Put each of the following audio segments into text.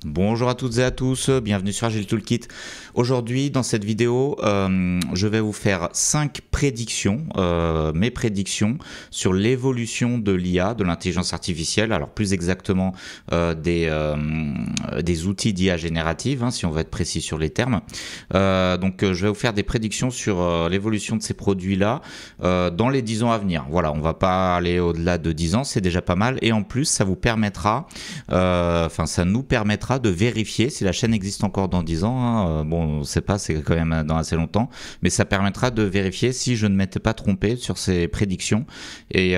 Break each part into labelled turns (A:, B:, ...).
A: Bonjour à toutes et à tous, bienvenue sur Agile Toolkit. Aujourd'hui, dans cette vidéo, je vais vous faire 5 prédictions, mes prédictions sur l'évolution de l'IA, de l'intelligence artificielle, alors plus exactement des outils d'IA générative, si on veut être précis sur les termes. Je vais vous faire des prédictions sur l'évolution de ces produits-là dans les 10 ans à venir. Voilà, on va pas aller au-delà de 10 ans, c'est déjà pas mal. Et en plus, ça vous permettra, ça nous permettra de vérifier si la chaîne existe encore dans 10 ans. Bon, on ne sait pas, c'est quand même dans assez longtemps, mais ça permettra de vérifier si je ne m'étais pas trompé sur ces prédictions. Et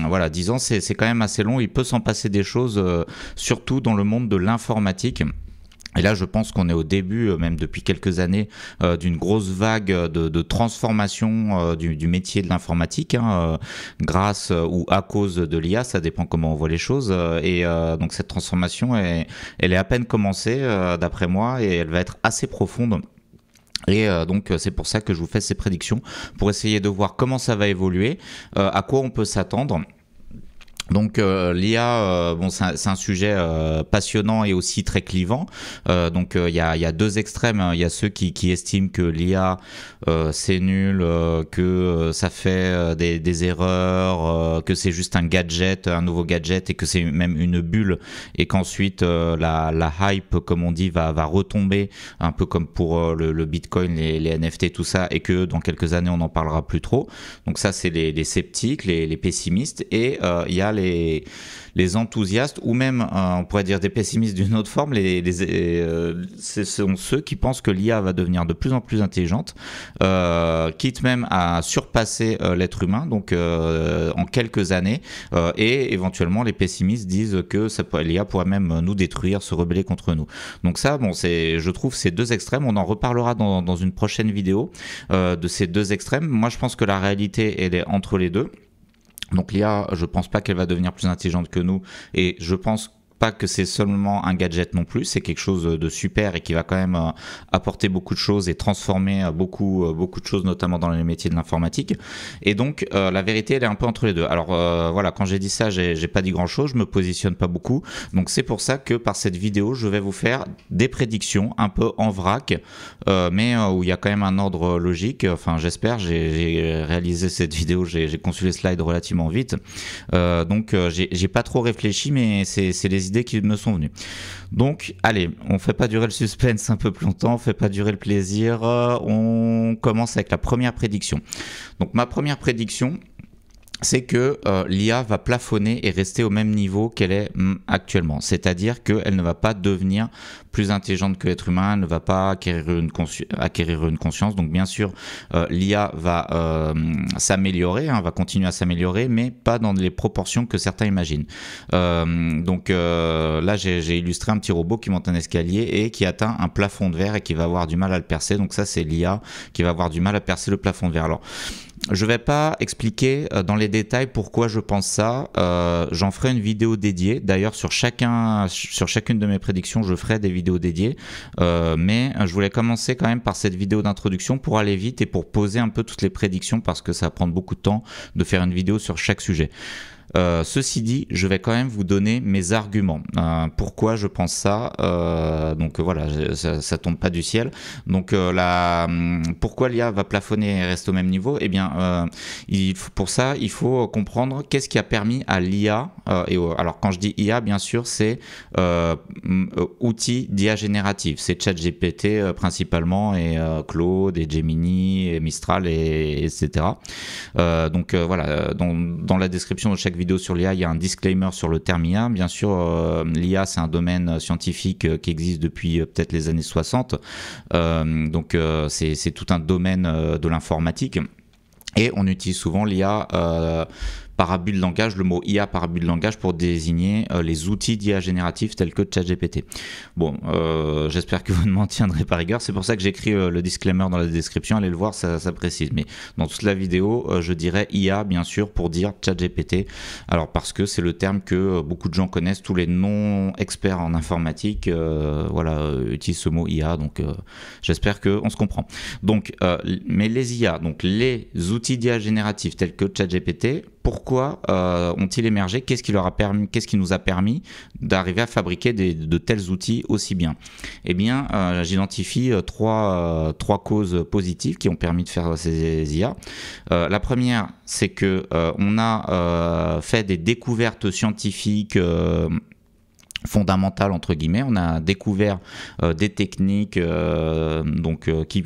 A: voilà, 10 ans, c'est quand même assez long. Il peut s'en passer des choses, surtout dans le monde de l'informatique. Et là, je pense qu'on est au début, même depuis quelques années, d'une grosse vague de transformation du métier de l'informatique, grâce ou à cause de l'IA, ça dépend comment on voit les choses. Donc cette transformation, elle est à peine commencée, d'après moi, et elle va être assez profonde. Et donc c'est pour ça que je vous fais ces prédictions, pour essayer de voir comment ça va évoluer, à quoi on peut s'attendre. Donc l'IA, c'est un sujet passionnant et aussi très clivant. Il y a deux extrêmes. Il y a ceux qui estiment que l'IA c'est nul, que ça fait des erreurs, que c'est juste un gadget, un nouveau gadget, et que c'est même une bulle, et qu'ensuite la hype, comme on dit, va retomber, un peu comme pour le Bitcoin, les NFT, tout ça, et que dans quelques années on n'en parlera plus trop. Donc ça, c'est les sceptiques, les pessimistes, et il y a les enthousiastes, ou même on pourrait dire des pessimistes d'une autre forme. Ce sont ceux qui pensent que l'IA va devenir de plus en plus intelligente, quitte même à surpasser l'être humain, donc en quelques années, et éventuellement les pessimistes disent que l'IA pourrait même nous détruire, se rebeller contre nous. Donc ça, je trouve ces deux extrêmes. On en reparlera dans une prochaine vidéo de ces deux extrêmes. Moi, je pense que la réalité, elle est entre les deux. Donc l'IA, je pense pas qu'elle va devenir plus intelligente que nous, et je pense pas que c'est seulement un gadget non plus, c'est quelque chose de super et qui va quand même apporter beaucoup de choses et transformer beaucoup de choses, notamment dans les métiers de l'informatique. Et donc la vérité, elle est un peu entre les deux. Alors voilà, quand j'ai dit ça, j'ai pas dit grand chose, je me positionne pas beaucoup, donc c'est pour ça que par cette vidéo, je vais vous faire des prédictions un peu en vrac, mais où il y a quand même un ordre logique. Enfin, j'espère. J'ai réalisé cette vidéo, j'ai conçu les slides relativement vite, j'ai pas trop réfléchi, mais c'est les idées qui me sont venues. Donc allez, on fait pas durer le suspense un peu plus longtemps, on fait pas durer le plaisir, on commence avec la première prédiction. Donc ma première prédiction, c'est que l'IA va plafonner et rester au même niveau qu'elle est actuellement. C'est-à-dire qu'elle ne va pas devenir plus intelligente que l'être humain, elle ne va pas acquérir une conscience. Donc bien sûr, l'IA va s'améliorer, va continuer à s'améliorer, mais pas dans les proportions que certains imaginent. Là, j'ai illustré un petit robot qui monte un escalier et qui atteint un plafond de verre et qui va avoir du mal à le percer. Donc ça, c'est l'IA qui va avoir du mal à percer le plafond de verre. Alors, je vais pas expliquer dans les détails pourquoi je pense ça. J'en ferai une vidéo dédiée. D'ailleurs, sur chacune de mes prédictions, je ferai des vidéos dédiées. Mais je voulais commencer quand même par cette vidéo d'introduction pour aller vite et pour poser un peu toutes les prédictions, parce que ça va prendre beaucoup de temps de faire une vidéo sur chaque sujet. Ceci dit, je vais quand même vous donner mes arguments. Pourquoi je pense ça. Voilà, ça tombe pas du ciel. Donc pourquoi l'IA va plafonner et reste au même niveau? Eh bien, pour ça, il faut comprendre qu'est-ce qui a permis à l'IA. Alors quand je dis IA, bien sûr, c'est outils d'IA générative. C'est ChatGPT principalement, et Claude, et Gemini, et Mistral, etc. Voilà, dans la description de chaque vidéo sur l'IA, il y a un disclaimer sur le terme IA. Bien sûr, l'IA, c'est un domaine scientifique qui existe depuis peut-être les années 60. C'est tout un domaine de l'informatique. Et on utilise souvent l'IA par abus de langage, le mot IA par abus de langage, pour désigner les outils d'IA génératifs tels que ChatGPT. Bon, j'espère que vous ne m'en tiendrez pas rigueur. C'est pour ça que j'écris le disclaimer dans la description. Allez le voir, ça précise. Mais dans toute la vidéo, je dirais IA, bien sûr, pour dire ChatGPT. Alors, parce que c'est le terme que beaucoup de gens connaissent. Tous les non-experts en informatique utilisent ce mot IA. Donc, j'espère qu'on se comprend. Donc, mais les IA, donc les outils d'IA génératifs tels que ChatGPT, pourquoi ont-ils émergé, qu'est-ce qui nous a permis d'arriver à fabriquer de tels outils aussi bien. Eh bien, j'identifie trois causes positives qui ont permis de faire ces IA. La première, c'est que on a fait des découvertes scientifiques fondamentale entre guillemets. On a découvert des techniques qui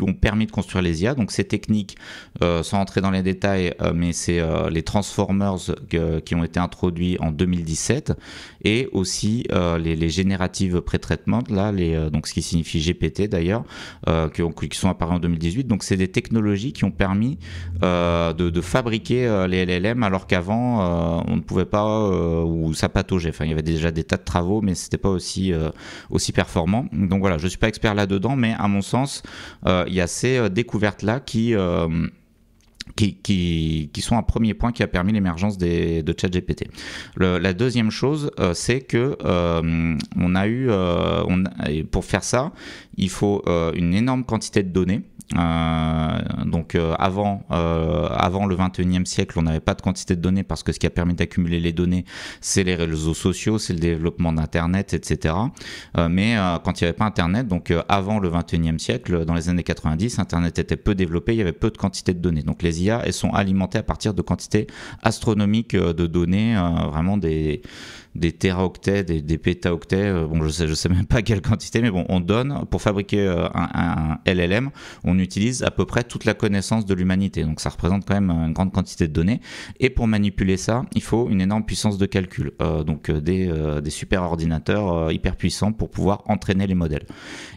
A: ont permis de construire les IA. Donc ces techniques, sans entrer dans les détails, mais c'est les transformers qui ont été introduits en 2017 et aussi les génératives pré-traitement, là, donc ce qui signifie GPT d'ailleurs, qui sont apparus en 2018. Donc c'est des technologies qui ont permis de fabriquer les LLM alors qu'avant on ne pouvait pas ou ça pataugeait. Enfin, il y avait déjà des tas de travaux, mais c'était pas aussi performant. Donc voilà, je suis pas expert là-dedans, mais à mon sens, il y a ces découvertes-là qui sont un premier point qui a permis l'émergence de ChatGPT. La deuxième chose, c'est que pour faire ça, il faut une énorme quantité de données. Avant le 21e siècle, on n'avait pas de quantité de données parce que ce qui a permis d'accumuler les données, c'est les réseaux sociaux, c'est le développement d'Internet, etc. Mais quand il n'y avait pas Internet, donc avant le 21e siècle, dans les années 90, Internet était peu développé, il y avait peu de quantité de données. Donc les IA, elles sont alimentées à partir de quantités astronomiques de données, vraiment des téraoctets, des pétaoctets, je sais même pas quelle quantité, mais bon, on donne, pour fabriquer un LLM, on utilise à peu près toute la connaissance de l'humanité, donc ça représente quand même une grande quantité de données, et pour manipuler ça, il faut une énorme puissance de calcul, des super ordinateurs hyper puissants pour pouvoir entraîner les modèles.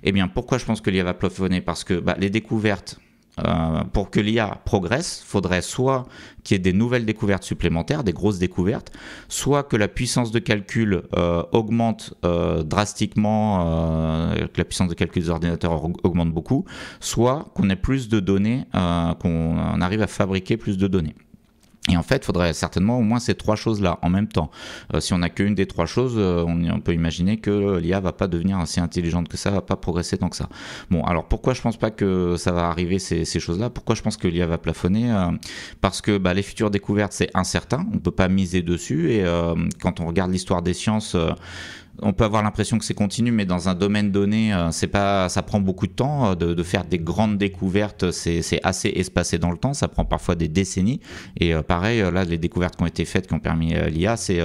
A: Eh bien, pourquoi je pense que l'IA va plafonner? Parce que les découvertes, pour que l'IA progresse, il faudrait soit qu'il y ait des nouvelles découvertes supplémentaires, des grosses découvertes, soit que la puissance de calcul augmente drastiquement, que la puissance de calcul des ordinateurs augmente beaucoup, soit qu'on ait plus de données, qu'on arrive à fabriquer plus de données. Et en fait, il faudrait certainement au moins ces trois choses-là en même temps. Si on n'a qu'une des trois choses, on peut imaginer que l'IA va pas devenir assez intelligente que ça, va pas progresser tant que ça. Bon, alors pourquoi je pense pas que ça va arriver ces choses-là? Pourquoi je pense que l'IA va plafonner? Parce que les futures découvertes, c'est incertain, on peut pas miser dessus. Et quand on regarde l'histoire des sciences, on peut avoir l'impression que c'est continu, mais dans un domaine donné, ça prend beaucoup de temps de faire des grandes découvertes. C'est assez espacé dans le temps, ça prend parfois des décennies. Et pareil, là, les découvertes qui ont été faites, qui ont permis l'IA, c'est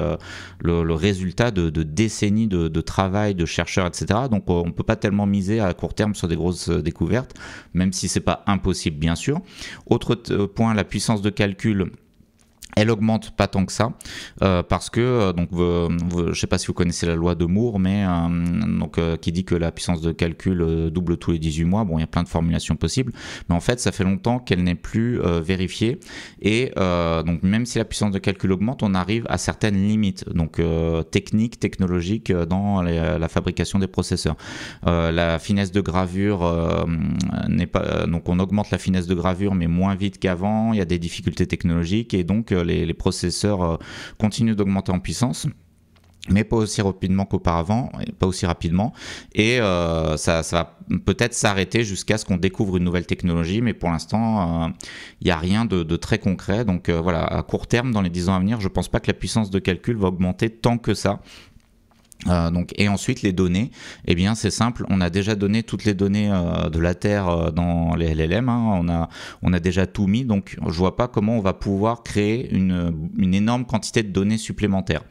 A: le résultat de décennies de travail, de chercheurs, etc. Donc, on ne peut pas tellement miser à court terme sur des grosses découvertes, même si c'est pas impossible, bien sûr. Autre point, la puissance de calcul. Elle augmente pas tant que ça parce que je sais pas si vous connaissez la loi de Moore, mais qui dit que la puissance de calcul double tous les 18 mois. Bon, il y a plein de formulations possibles, mais en fait ça fait longtemps qu'elle n'est plus vérifiée et donc même si la puissance de calcul augmente, on arrive à certaines limites techniques, technologiques dans la fabrication des processeurs. La finesse de gravure n'est pas donc on augmente la finesse de gravure mais moins vite qu'avant. Il y a des difficultés technologiques et donc les processeurs continuent d'augmenter en puissance, mais pas aussi rapidement qu'auparavant, pas aussi rapidement, et ça va peut-être s'arrêter jusqu'à ce qu'on découvre une nouvelle technologie, mais pour l'instant, il n'y a rien de très concret. Donc voilà, à court terme, dans les 10 ans à venir, je ne pense pas que la puissance de calcul va augmenter tant que ça. Et ensuite les données, eh bien c'est simple, on a déjà donné toutes les données de la Terre dans les LLM, on a déjà tout mis, donc je vois pas comment on va pouvoir créer une énorme quantité de données supplémentaires.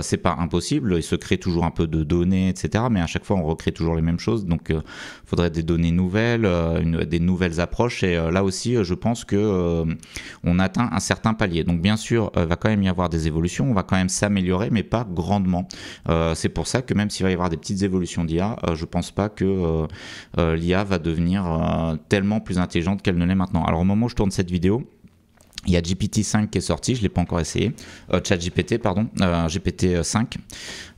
A: C'est pas impossible, il se crée toujours un peu de données, etc. Mais à chaque fois on recrée toujours les mêmes choses, donc faudrait des données nouvelles, des nouvelles approches, et là aussi je pense que on atteint un certain palier. Donc bien sûr, va quand même y avoir des évolutions, on va quand même s'améliorer, mais pas grandement. C'est pour ça que même s'il va y avoir des petites évolutions d'IA, je pense pas que l'IA va devenir tellement plus intelligente qu'elle ne l'est maintenant. Alors au moment où je tourne cette vidéo, il y a GPT-5 qui est sorti, je ne l'ai pas encore essayé, ChatGPT, pardon, GPT-5,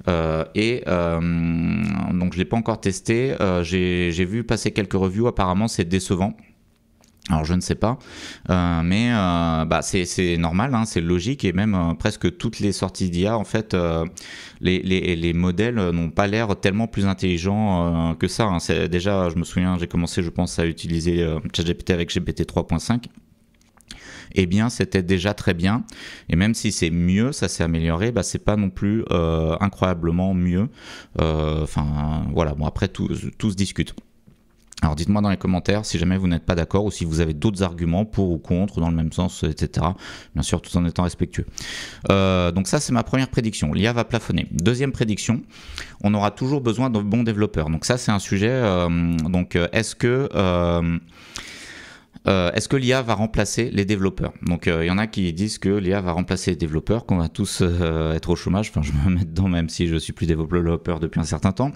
A: donc je ne l'ai pas encore testé, j'ai vu passer quelques reviews, apparemment c'est décevant. Alors je ne sais pas, mais c'est normal, hein, c'est logique, et même presque toutes les sorties d'IA, en fait, les modèles n'ont pas l'air tellement plus intelligents que ça. Hein. Déjà, je me souviens, j'ai commencé, je pense, à utiliser ChatGPT avec GPT 3.5. eh bien c'était déjà très bien. Et même si c'est mieux, ça s'est amélioré, bah, c'est pas non plus incroyablement mieux. Enfin voilà, bon après tout se discute. Alors dites-moi dans les commentaires si jamais vous n'êtes pas d'accord ou si vous avez d'autres arguments pour ou contre dans le même sens, etc. Bien sûr, tout en étant respectueux. Donc ça, c'est ma première prédiction. L'IA va plafonner. Deuxième prédiction, on aura toujours besoin de bons développeurs. Donc ça, c'est un sujet. Est-ce que l'IA va remplacer les développeurs? Donc il y en a qui disent que l'IA va remplacer les développeurs, qu'on va tous être au chômage. Enfin, je me mets dedans même si je suis plus développeur depuis un certain temps.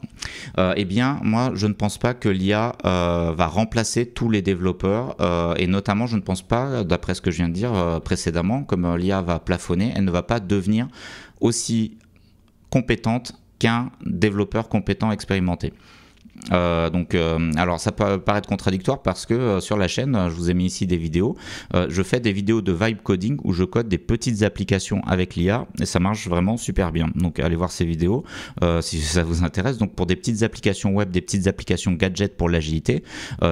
A: Eh bien, moi, je ne pense pas que l'IA va remplacer tous les développeurs. Et notamment, je ne pense pas, d'après ce que je viens de dire précédemment, comme l'IA va plafonner, elle ne va pas devenir aussi compétente qu'un développeur compétent expérimenté. Alors ça peut paraître contradictoire parce que sur la chaîne, je vous ai mis ici des vidéos, je fais des vidéos de vibe coding où je code des petites applications avec l'IA et ça marche vraiment super bien. Donc allez voir ces vidéos si ça vous intéresse. Donc pour des petites applications web, des petites applications gadgets pour l'agilité,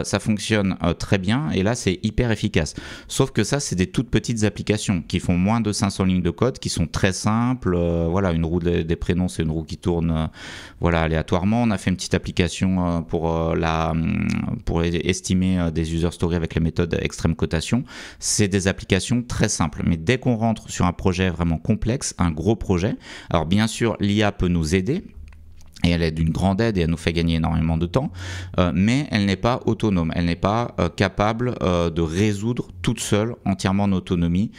A: ça fonctionne très bien et là c'est hyper efficace. Sauf que ça c'est des toutes petites applications qui font moins de 500 lignes de code, qui sont très simples. Voilà, une roue des prénoms, c'est une roue qui tourne voilà, aléatoirement. On a fait une petite application pour estimer des user stories avec la méthode extrême cotation. C'est des applications très simples, mais dès qu'on rentre sur un projet vraiment complexe, un gros projet, alors bien sûr l'IA peut nous aider, et elle est d'une grande aide et elle nous fait gagner énormément de temps, mais elle n'est pas autonome, elle n'est pas capable de résoudre toute seule, entièrement en autonomie,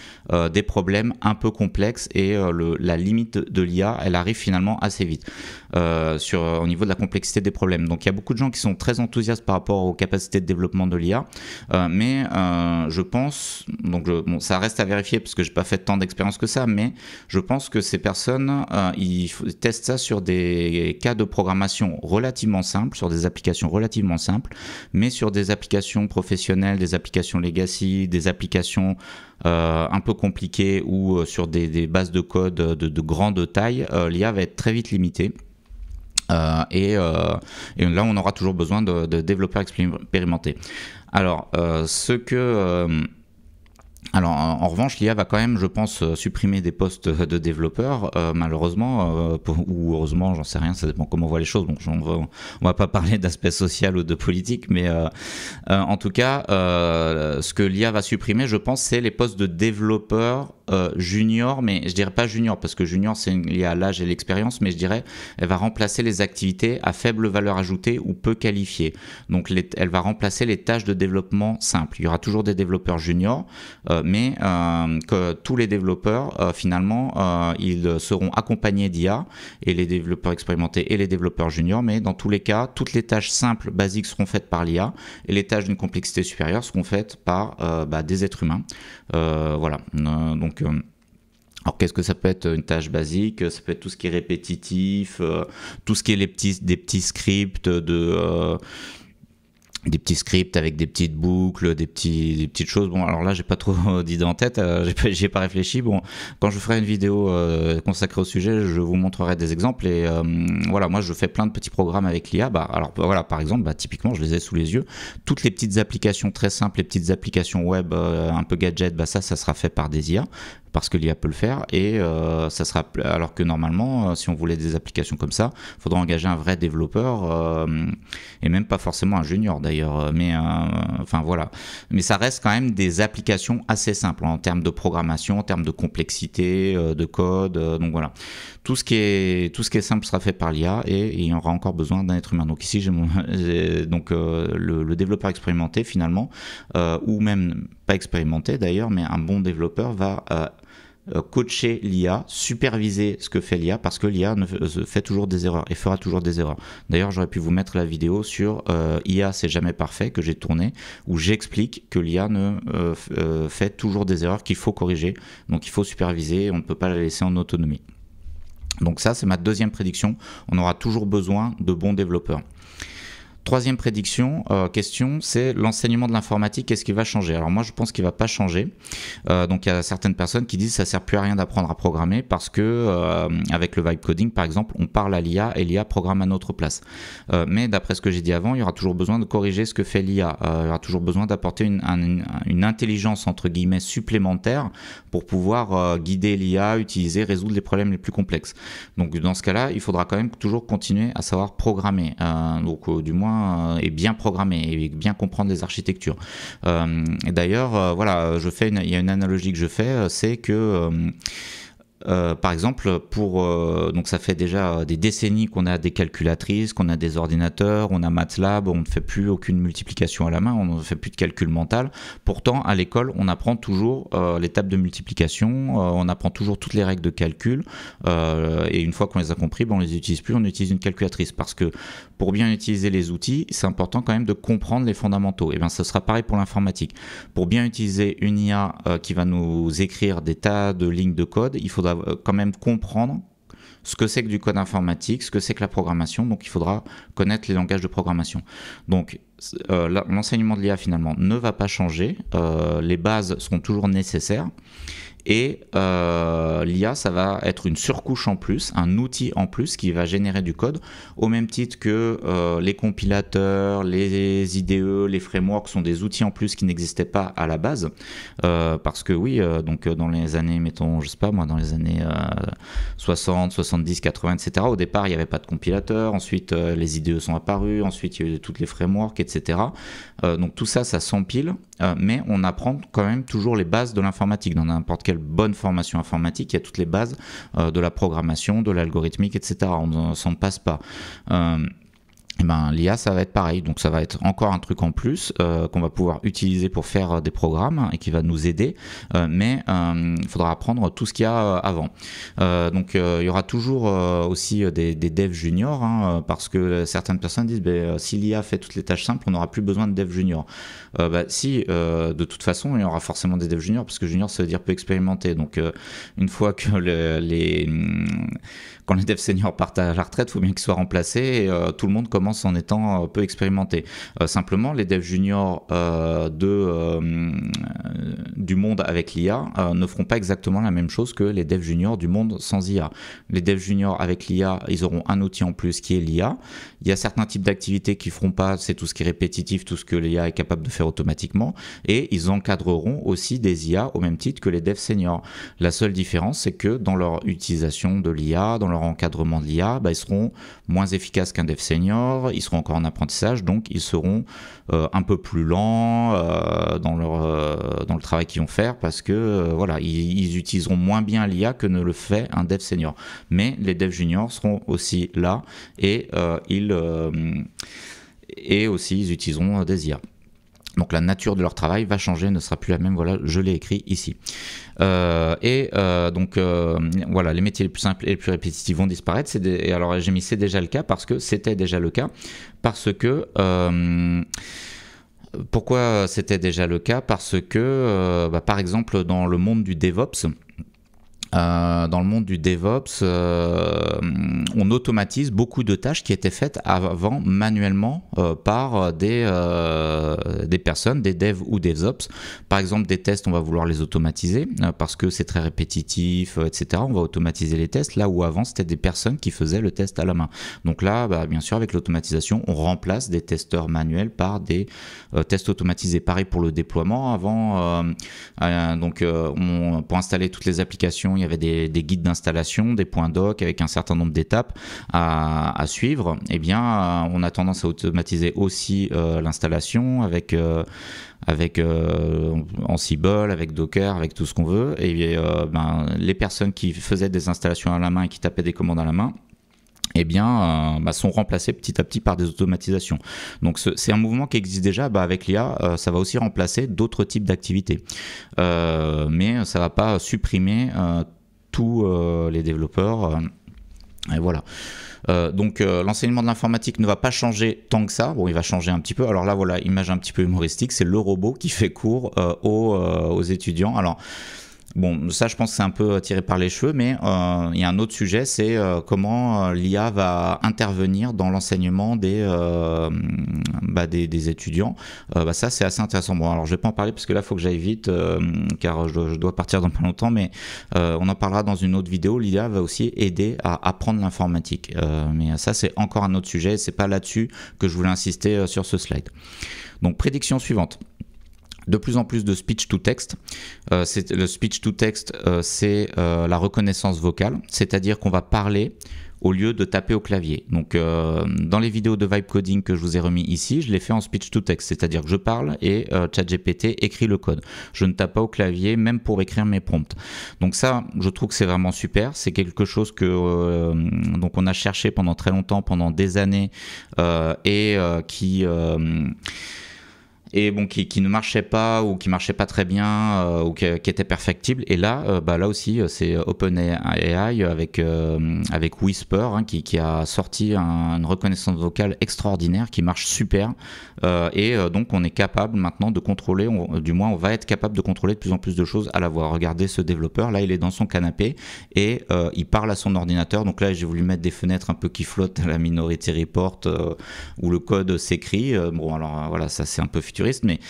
A: des problèmes un peu complexes et la limite de l'IA, elle arrive finalement assez vite au niveau de la complexité des problèmes. Donc il y a beaucoup de gens qui sont très enthousiastes par rapport aux capacités de développement de l'IA, mais je pense, bon, ça reste à vérifier parce que je n'ai pas fait tant d'expérience que ça, mais je pense que ces personnes, ils testent ça sur des cas de programmation relativement simples, sur des applications relativement simples, mais sur des applications professionnelles, des applications legacy, des applications un peu compliquées ou sur des bases de code de grande taille, l'IA va être très vite limitée. Et là, on aura toujours besoin de développeurs expérimentés. Alors, Alors en revanche, l'IA va quand même, je pense, supprimer des postes de développeurs, malheureusement, ou heureusement, j'en sais rien, ça dépend comment on voit les choses. Bon, on va pas parler d'aspect social ou de politique, mais en tout cas, ce que l'IA va supprimer, je pense, c'est les postes de développeurs junior, mais je dirais pas junior, parce que junior c'est lié à l'âge et l'expérience, mais je dirais elle va remplacer les activités à faible valeur ajoutée ou peu qualifiées. Donc elle va remplacer les tâches de développement simples. Il y aura toujours des développeurs juniors, mais que tous les développeurs finalement ils seront accompagnés d'IA, et les développeurs expérimentés et les développeurs juniors, mais dans tous les cas toutes les tâches simples basiques seront faites par l'IA et les tâches d'une complexité supérieure seront faites par des êtres humains. Voilà, donc alors qu'est-ce que ça peut être une tâche basique? Ça peut être tout ce qui est répétitif, tout ce qui est des petits scripts des petits scripts avec des petites boucles, des petites choses. Bon, alors là, j'ai pas trop d'idées en tête, j'y ai pas réfléchi. Bon, quand je ferai une vidéo consacrée au sujet, je vous montrerai des exemples. Et voilà, moi, je fais plein de petits programmes avec l'IA. Alors voilà, par exemple, typiquement, je les ai sous les yeux. Toutes les petites applications très simples, les petites applications web un peu gadget, ça sera fait par des IA, parce que l'IA peut le faire, et ça sera, alors que normalement, si on voulait des applications comme ça, il faudrait engager un vrai développeur, et même pas forcément un junior d'ailleurs, mais enfin voilà. Mais ça reste quand même des applications assez simples en termes de programmation, en termes de complexité, de code, donc voilà. Tout ce qui est simple sera fait par l'IA, et il y aura encore besoin d'un être humain. Donc ici, j'ai donc le développeur expérimenté finalement, ou même pas expérimenté d'ailleurs, mais un bon développeur va coacher l'IA, superviser ce que fait l'IA, parce que l'IA fait toujours des erreurs et fera toujours des erreurs. D'ailleurs, j'aurais pu vous mettre la vidéo sur IA c'est jamais parfait, que j'ai tourné, où j'explique que l'IA fait toujours des erreurs qu'il faut corriger, donc il faut superviser, on ne peut pas la laisser en autonomie. Donc ça, c'est ma deuxième prédiction, on aura toujours besoin de bons développeurs. Troisième prédiction, question, c'est l'enseignement de l'informatique, qu'est-ce qui va changer? Alors moi je pense qu'il ne va pas changer. Donc il y a certaines personnes qui disent que ça ne sert plus à rien d'apprendre à programmer parce que avec le vibe coding par exemple, on parle à l'IA et l'IA programme à notre place. Mais d'après ce que j'ai dit avant, il y aura toujours besoin de corriger ce que fait l'IA. Il y aura toujours besoin d'apporter une intelligence entre guillemets supplémentaire pour pouvoir guider l'IA, utiliser, résoudre les problèmes les plus complexes. Donc dans ce cas-là, il faudra quand même toujours continuer à savoir programmer. Donc du moins et bien programmer et bien comprendre les architectures. Et d'ailleurs, voilà, il y a une analogie que je fais, c'est que par exemple, donc ça fait déjà des décennies qu'on a des calculatrices, qu'on a des ordinateurs, on a MATLAB, on ne fait plus aucune multiplication à la main, on ne fait plus de calcul mental. Pourtant, à l'école, on apprend toujours les tables de multiplication, on apprend toujours toutes les règles de calcul, et une fois qu'on les a compris, on les utilise plus, on utilise une calculatrice. Parce que pour bien utiliser les outils, c'est important quand même de comprendre les fondamentaux. Et bien, ce sera pareil pour l'informatique. Pour bien utiliser une IA qui va nous écrire des tas de lignes de code, il faudra quand même comprendre ce que c'est que du code informatique, ce que c'est que la programmation, donc il faudra connaître les langages de programmation. Donc l'enseignement de l'IA finalement ne va pas changer, les bases seront toujours nécessaires. Et l'IA, ça va être une surcouche en plus, un outil en plus qui va générer du code, au même titre que les compilateurs, les IDE, les frameworks sont des outils en plus qui n'existaient pas à la base. Parce que oui, donc dans les années, mettons, je sais pas moi, dans les années 60, 70, 80, etc., au départ, il n'y avait pas de compilateur, ensuite les IDE sont apparus, ensuite il y a eu toutes les frameworks, etc. Donc tout ça, ça s'empile, mais on apprend quand même toujours les bases de l'informatique dans n'importe quelle bonne formation informatique, il y a toutes les bases de la programmation, de l'algorithmique, etc. On ne s'en passe pas. Et ben, l'IA, ça va être pareil, donc ça va être encore un truc en plus qu'on va pouvoir utiliser pour faire des programmes et qui va nous aider, mais il faudra apprendre tout ce qu'il y a avant. Donc il y aura toujours aussi des devs juniors, parce que certaines personnes disent si l'IA fait toutes les tâches simples, on n'aura plus besoin de devs juniors. Si, de toute façon, il y aura forcément des devs juniors, parce que junior, ça veut dire peu expérimenté. Donc une fois que quand les devs seniors partent à la retraite, il faut bien qu'ils soient remplacés, et tout le monde commence en étant peu expérimenté. Simplement, les devs juniors du monde avec l'IA ne feront pas exactement la même chose que les devs juniors du monde sans IA. Les devs juniors avec l'IA, ils auront un outil en plus qui est l'IA. Il y a certains types d'activités qu'ils ne feront pas, c'est tout ce qui est répétitif, tout ce que l'IA est capable de faire automatiquement, et ils encadreront aussi des IA au même titre que les devs seniors. La seule différence, c'est que dans leur utilisation de l'IA, dans leur encadrement de l'IA, ils seront moins efficaces qu'un dev senior, ils seront encore en apprentissage, donc ils seront un peu plus lents dans le travail qu'ils vont faire, parce que voilà, ils utiliseront moins bien l'IA que ne le fait un dev senior. Mais les devs juniors seront aussi là, et aussi ils utiliseront des IA. Donc la nature de leur travail va changer, ne sera plus la même, voilà, je l'ai écrit ici. Donc voilà, les métiers les plus simples et les plus répétitifs vont disparaître. Et alors j'ai mis c'est déjà le cas, parce que c'était déjà le cas, parce que... pourquoi c'était déjà le cas? Parce que, par exemple, dans le monde du DevOps, on automatise beaucoup de tâches qui étaient faites avant manuellement par des personnes, des devs ou des ops. Par exemple, des tests, on va vouloir les automatiser parce que c'est très répétitif, etc. On va automatiser les tests, là où avant, c'était des personnes qui faisaient le test à la main. Donc là, bien sûr, avec l'automatisation, on remplace des testeurs manuels par des tests automatisés. Pareil pour le déploiement. Avant, pour installer toutes les applications, il y avait des guides d'installation, des points doc avec un certain nombre d'étapes à suivre. Eh bien, on a tendance à automatiser aussi l'installation avec Ansible, avec Docker, avec tout ce qu'on veut. Et les personnes qui faisaient des installations à la main et qui tapaient des commandes à la main, sont remplacés petit à petit par des automatisations. Donc c'est un mouvement qui existe déjà. Avec l'IA, ça va aussi remplacer d'autres types d'activités. Mais ça ne va pas supprimer tous les développeurs. Et voilà. Donc l'enseignement de l'informatique ne va pas changer tant que ça. Bon, il va changer un petit peu. Alors là, voilà, image un petit peu humoristique, c'est le robot qui fait cours aux étudiants. Alors, Bon, ça, je pense que c'est un peu tiré par les cheveux, mais il y a un autre sujet, c'est comment l'IA va intervenir dans l'enseignement des étudiants. Ça, c'est assez intéressant. Bon, alors je vais pas en parler parce que là, il faut que j'aille vite, car je dois partir dans pas longtemps, mais on en parlera dans une autre vidéo. L'IA va aussi aider à apprendre l'informatique. Mais ça, c'est encore un autre sujet. C'est pas là-dessus que je voulais insister sur ce slide. Donc, prédiction suivante. De plus en plus de speech to text. Le speech to text, c'est la reconnaissance vocale, c'est-à-dire qu'on va parler au lieu de taper au clavier. Donc dans les vidéos de vibe coding que je vous ai remis ici, je l'ai fait en speech to text, c'est-à-dire que je parle et ChatGPT écrit le code. Je ne tape pas au clavier, même pour écrire mes prompts. Donc ça, je trouve que c'est vraiment super. C'est quelque chose que donc on a cherché pendant très longtemps, pendant des années, et bon, qui ne marchait pas ou qui marchait pas très bien ou qui était perfectible. Et là, là aussi, c'est OpenAI avec Whisper qui a sorti une reconnaissance vocale extraordinaire qui marche super. Donc, on est capable maintenant de contrôler, du moins, on va être capable de contrôler de plus en plus de choses à la voix. Regardez ce développeur, là, il est dans son canapé et il parle à son ordinateur. Donc là, j'ai voulu mettre des fenêtres un peu qui flottent à la Minority Report où le code s'écrit. Bon, alors voilà, ça c'est un peu futuriste. Mais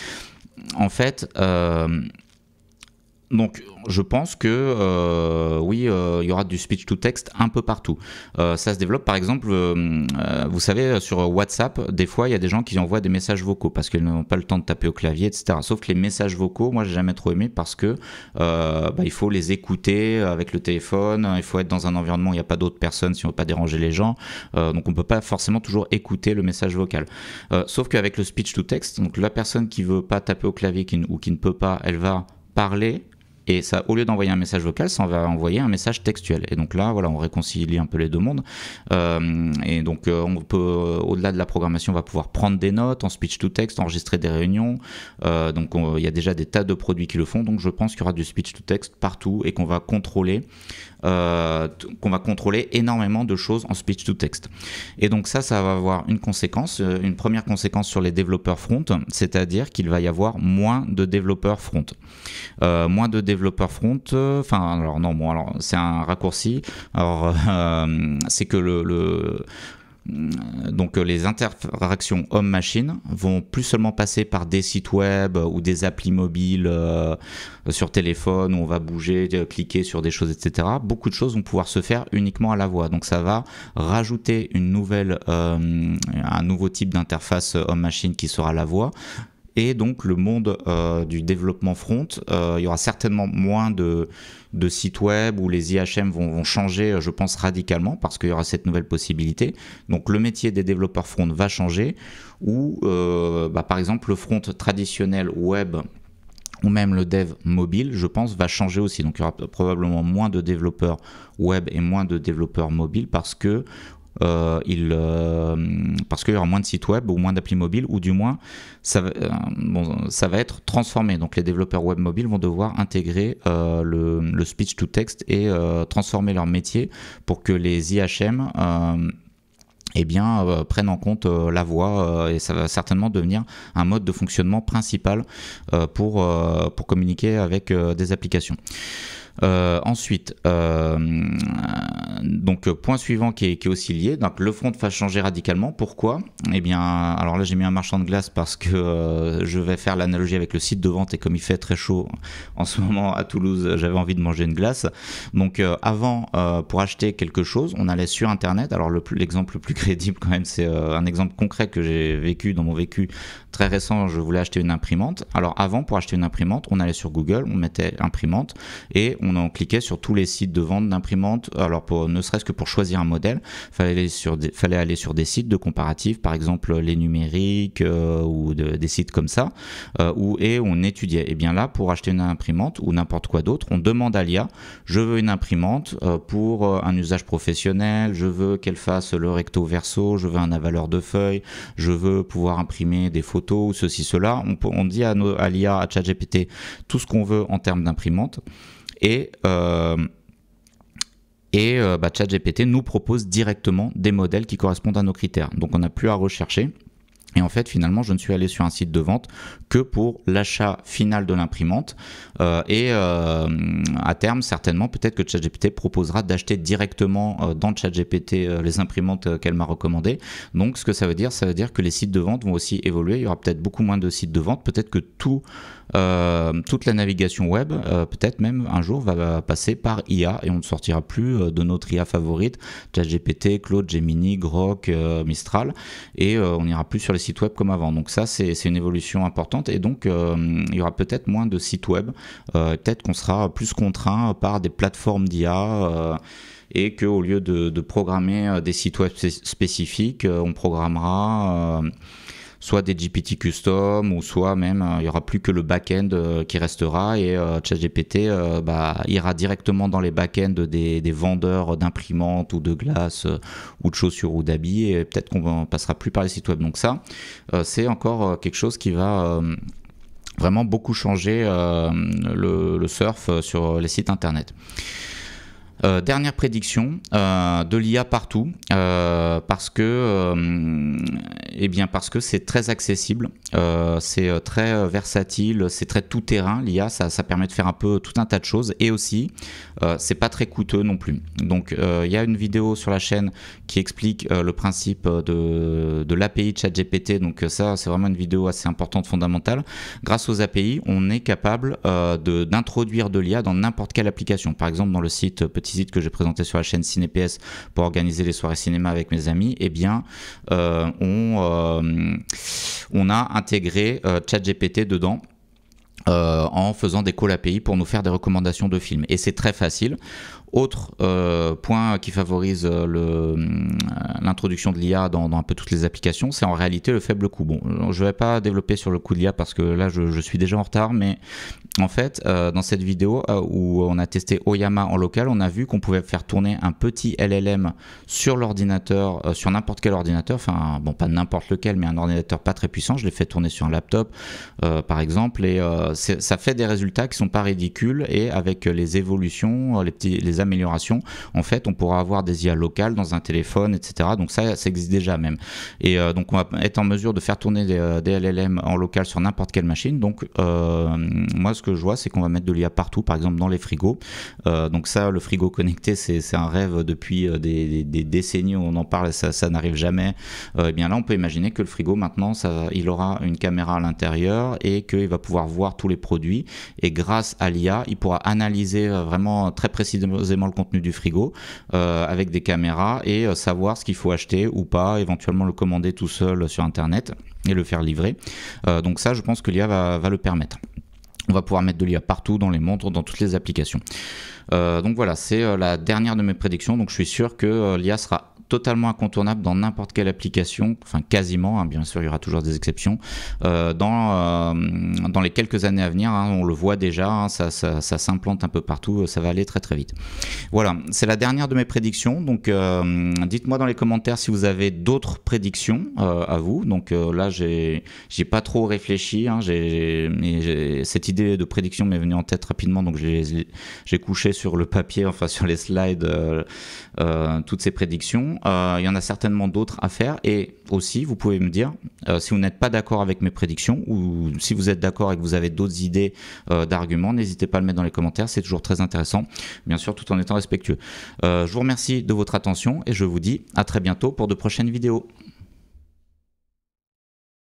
A: en fait, donc je pense que oui, il y aura du speech to text un peu partout. Ça se développe par exemple, vous savez, sur WhatsApp, des fois il y a des gens qui envoient des messages vocaux parce qu'ils n'ont pas le temps de taper au clavier, etc. Sauf que les messages vocaux, moi j'ai jamais trop aimé parce que il faut les écouter avec le téléphone, il faut être dans un environnement où il n'y a pas d'autres personnes si on ne veut pas déranger les gens, donc on ne peut pas forcément toujours écouter le message vocal. Sauf qu'avec le speech to text, donc la personne qui ne veut pas taper au clavier ou qui ne peut pas, elle va parler. Et ça, au lieu d'envoyer un message vocal, ça va envoyer un message textuel. Et donc là, voilà, on réconcilie un peu les deux mondes. Et donc, on peut, au-delà de la programmation, on va pouvoir prendre des notes en speech to text, enregistrer des réunions. Donc, il y a déjà des tas de produits qui le font. Donc, je pense qu'il y aura du speech to text partout et qu'on va contrôler énormément de choses en speech to text. Et donc ça va avoir une conséquence, une première conséquence sur les développeurs front, c'est-à-dire qu'il va y avoir moins de développeurs front. Moins de développeurs front, alors c'est un raccourci. Alors c'est que donc les interactions homme-machine vont plus seulement passer par des sites web ou des applis mobiles sur téléphone où on va bouger, cliquer sur des choses, etc. Beaucoup de choses vont pouvoir se faire uniquement à la voix. Donc ça va rajouter un nouveau type d'interface homme-machine qui sera la voix. Et donc le monde du développement front, il y aura certainement moins de sites web où les IHM vont changer, je pense, radicalement parce qu'il y aura cette nouvelle possibilité. Donc le métier des développeurs front va changer ou par exemple le front traditionnel web ou même le dev mobile, je pense, va changer aussi. Donc il y aura probablement moins de développeurs web et moins de développeurs mobiles parce qu'il y aura moins de sites web ou moins d'applis mobiles, ou du moins ça va être transformé. Donc les développeurs web mobiles vont devoir intégrer le speech to text et transformer leur métier pour que les IHM prennent en compte la voix et ça va certainement devenir un mode de fonctionnement principal pour communiquer avec des applications. Ensuite, donc point suivant qui est aussi lié, donc le front va changer radicalement. Pourquoi ? Eh bien, alors là j'ai mis un marchand de glace parce que je vais faire l'analogie avec le site de vente et comme il fait très chaud en ce moment à Toulouse, j'avais envie de manger une glace. Donc avant, pour acheter quelque chose, on allait sur internet. Alors l'exemple le plus crédible quand même, c'est un exemple concret que j'ai vécu dans mon vécu très récent. Je voulais acheter une imprimante. Alors avant, pour acheter une imprimante, on allait sur Google, on mettait imprimante et on cliquait sur tous les sites de vente d'imprimantes. Alors ne serait-ce que pour choisir un modèle, fallait aller sur des sites de comparatifs, par exemple les numériques ou des sites comme ça, et on étudiait. Et bien là, pour acheter une imprimante ou n'importe quoi d'autre, on demande à l'IA, je veux une imprimante pour un usage professionnel, je veux qu'elle fasse le recto verso, je veux un avaleur de feuilles, je veux pouvoir imprimer des photos ou ceci, cela. On dit à l'IA, à ChatGPT, tout ce qu'on veut en termes d'imprimante. Et ChatGPT nous propose directement des modèles qui correspondent à nos critères. Donc on n'a plus à rechercher. Et en fait, finalement, je ne suis allé sur un site de vente que pour l'achat final de l'imprimante. À terme, certainement, peut-être que ChatGPT proposera d'acheter directement dans ChatGPT les imprimantes qu'elle m'a recommandées. Donc, ce que ça veut dire que les sites de vente vont aussi évoluer. Il y aura peut-être beaucoup moins de sites de vente. Peut-être que toute la navigation web, peut-être même un jour, va passer par IA et on ne sortira plus de notre IA favorite, ChatGPT, Claude, Gemini, Grok, Mistral, et on n'ira plus sur les sites web comme avant. Donc ça, c'est une évolution importante, et donc il y aura peut-être moins de sites web, peut-être qu'on sera plus contraint par des plateformes d'IA, et qu'au lieu de programmer des sites web spécifiques, on programmera soit des GPT custom, ou soit même il n'y aura plus que le back-end qui restera, et ChatGPT ira directement dans les back-ends des vendeurs d'imprimantes ou de glace ou de chaussures ou d'habits, et peut-être qu'on ne passera plus par les sites web. Donc ça, c'est encore quelque chose qui va vraiment beaucoup changer le surf sur les sites internet. Dernière prédiction, de l'IA partout, parce que c'est très accessible, c'est très versatile, c'est très tout-terrain. L'IA, ça permet de faire un peu tout un tas de choses, et aussi c'est pas très coûteux non plus. Donc il y a une vidéo sur la chaîne qui explique le principe de l'API de ChatGPT. Donc ça, c'est vraiment une vidéo assez importante, fondamentale. Grâce aux API, on est capable d'introduire de l'IA dans n'importe quelle application. Par exemple, dans le petit site que j'ai présenté sur la chaîne CinéPS pour organiser les soirées cinéma avec mes amis, eh bien on a intégré ChatGPT dedans, en faisant des calls API pour nous faire des recommandations de films, et c'est très facile. Autre point qui favorise l'introduction de l'IA dans un peu toutes les applications, c'est en réalité le faible coût. Bon, je ne vais pas développer sur le coût de l'IA parce que là je suis déjà en retard, mais en fait dans cette vidéo où on a testé Oyama en local, on a vu qu'on pouvait faire tourner un petit LLM sur l'ordinateur, sur n'importe quel ordinateur, enfin bon, pas n'importe lequel, mais un ordinateur pas très puissant. Je l'ai fait tourner sur un laptop par exemple, et ça fait des résultats qui sont pas ridicules, et avec les évolutions, les améliorations, en fait on pourra avoir des IA locales dans un téléphone, etc. Donc ça existe déjà même, et donc on va être en mesure de faire tourner des LLM en local sur n'importe quelle machine. Donc moi ce que je vois, c'est qu'on va mettre de l'IA partout, par exemple dans les frigos. Donc ça, le frigo connecté, c'est un rêve depuis des décennies, on en parle, ça n'arrive jamais. Et bien là on peut imaginer que le frigo maintenant, il aura une caméra à l'intérieur, et qu'il va pouvoir voir tous les produits, et grâce à l'IA il pourra analyser vraiment très précisément le contenu du frigo avec des caméras, et savoir ce qu'il faut acheter ou pas, éventuellement le commander tout seul sur internet et le faire livrer. Donc ça, je pense que l'IA va le permettre. On va pouvoir mettre de l'IA partout, dans les montres, dans toutes les applications. Donc voilà, c'est la dernière de mes prédictions. Donc je suis sûr que l'IA sera totalement incontournable dans n'importe quelle application, enfin quasiment, hein, bien sûr il y aura toujours des exceptions, dans les quelques années à venir, hein, on le voit déjà, hein, ça s'implante un peu partout, ça va aller très très vite. Voilà, c'est la dernière de mes prédictions, donc dites-moi dans les commentaires si vous avez d'autres prédictions à vous. Donc là j'ai pas trop réfléchi, hein, cette idée de prédiction m'est venue en tête rapidement, donc j'ai couché sur le papier, enfin sur les slides, toutes ces prédictions. Il y en a certainement d'autres à faire, et aussi vous pouvez me dire si vous n'êtes pas d'accord avec mes prédictions, ou si vous êtes d'accord et que vous avez d'autres idées d'arguments, n'hésitez pas à le mettre dans les commentaires, c'est toujours très intéressant, bien sûr tout en étant respectueux. Je vous remercie de votre attention, et je vous dis à très bientôt pour de prochaines vidéos.